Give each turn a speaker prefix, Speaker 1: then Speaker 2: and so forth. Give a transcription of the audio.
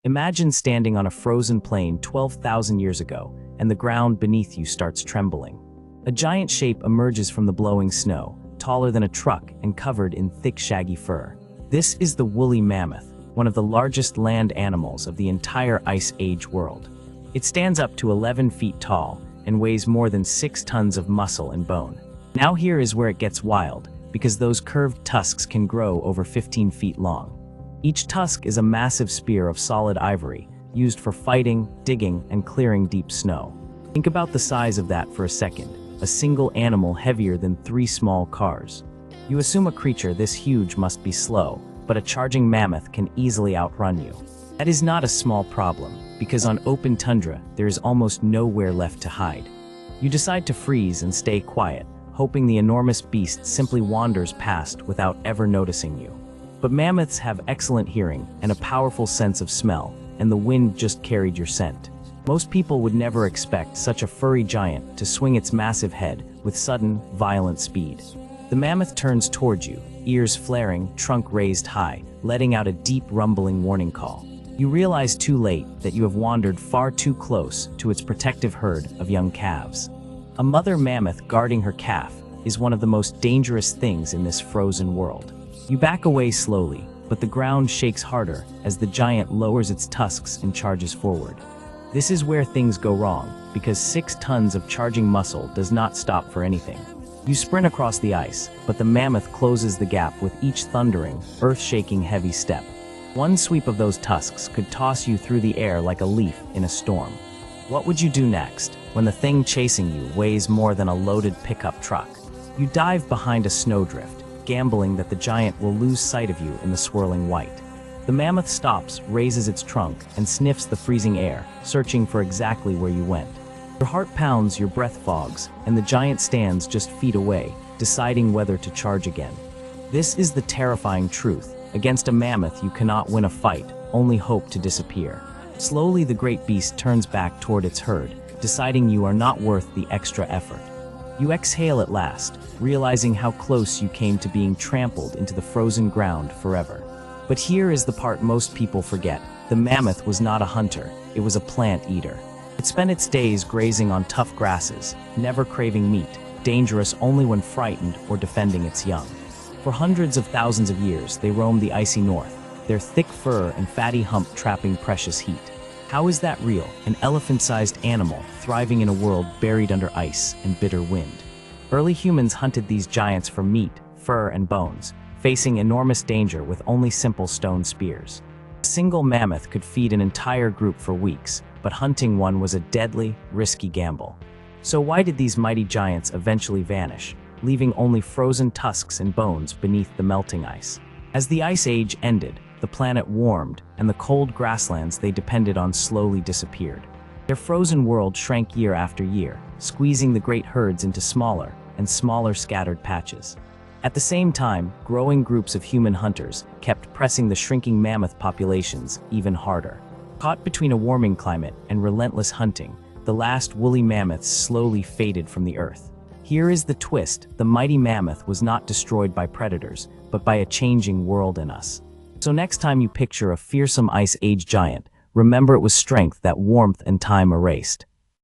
Speaker 1: Imagine standing on a frozen plain 12,000 years ago, and the ground beneath you starts trembling. A giant shape emerges from the blowing snow, taller than a truck and covered in thick shaggy fur. This is the woolly mammoth, one of the largest land animals of the entire Ice Age world. It stands up to 11 feet tall and weighs more than 6 tons of muscle and bone. Now here is where it gets wild, because those curved tusks can grow over 15 feet long. Each tusk is a massive spear of solid ivory, used for fighting, digging, and clearing deep snow. Think about the size of that for a second, a single animal heavier than 3 small cars. You assume a creature this huge must be slow, but a charging mammoth can easily outrun you. That is not a small problem, because on open tundra, there is almost nowhere left to hide. You decide to freeze and stay quiet, hoping the enormous beast simply wanders past without ever noticing you. But mammoths have excellent hearing and a powerful sense of smell, and the wind just carried your scent. Most people would never expect such a furry giant to swing its massive head with sudden, violent speed. The mammoth turns towards you, ears flaring, trunk raised high, letting out a deep rumbling warning call. You realize too late that you have wandered far too close to its protective herd of young calves. A mother mammoth guarding her calf is one of the most dangerous things in this frozen world. You back away slowly, but the ground shakes harder as the giant lowers its tusks and charges forward. This is where things go wrong, because 6 tons of charging muscle does not stop for anything. You sprint across the ice, but the mammoth closes the gap with each thundering, earth-shaking heavy step. One sweep of those tusks could toss you through the air like a leaf in a storm. What would you do next, when the thing chasing you weighs more than a loaded pickup truck? You dive behind a snowdrift, gambling that the giant will lose sight of you in the swirling white. The mammoth stops, raises its trunk, and sniffs the freezing air, searching for exactly where you went. Your heart pounds, your breath fogs, and the giant stands just feet away, deciding whether to charge again. This is the terrifying truth. Against a mammoth, you cannot win a fight, only hope to disappear. Slowly, the great beast turns back toward its herd, deciding you are not worth the extra effort. You exhale at last, realizing how close you came to being trampled into the frozen ground forever. But here is the part most people forget. The mammoth was not a hunter, it was a plant eater. It spent its days grazing on tough grasses, never craving meat, dangerous only when frightened or defending its young. For hundreds of thousands of years, they roamed the icy north, their thick fur and fatty hump trapping precious heat. How is that real? An elephant-sized animal thriving in a world buried under ice and bitter wind. Early humans hunted these giants for meat, fur, and bones, facing enormous danger with only simple stone spears. A single mammoth could feed an entire group for weeks, but hunting one was a deadly, risky gamble. So why did these mighty giants eventually vanish, leaving only frozen tusks and bones beneath the melting ice? As the Ice Age ended, the planet warmed, and the cold grasslands they depended on slowly disappeared. Their frozen world shrank year after year, squeezing the great herds into smaller and smaller scattered patches. At the same time, growing groups of human hunters kept pressing the shrinking mammoth populations even harder. Caught between a warming climate and relentless hunting, the last woolly mammoths slowly faded from the earth. Here is the twist: the mighty mammoth was not destroyed by predators, but by a changing world in us. So next time you picture a fearsome Ice Age giant, remember it was strength that warmth and time erased.